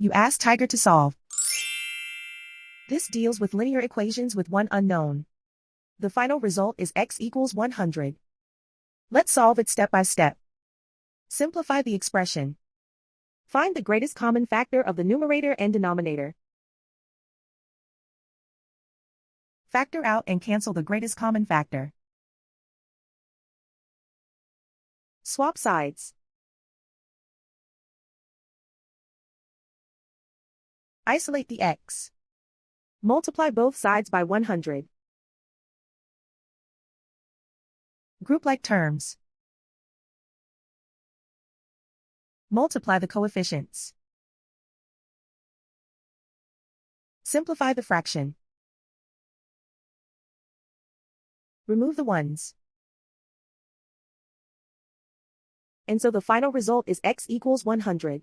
You ask Tiger to solve. This deals with linear equations with one unknown. The final result is x equals 100. Let's solve it step by step. Simplify the expression. Find the greatest common factor of the numerator and denominator. Factor out and cancel the greatest common factor. Swap sides. Isolate the x. Multiply both sides by 100. Group like terms. Multiply the coefficients. Simplify the fraction. Remove the ones. And so the final result is x equals 100.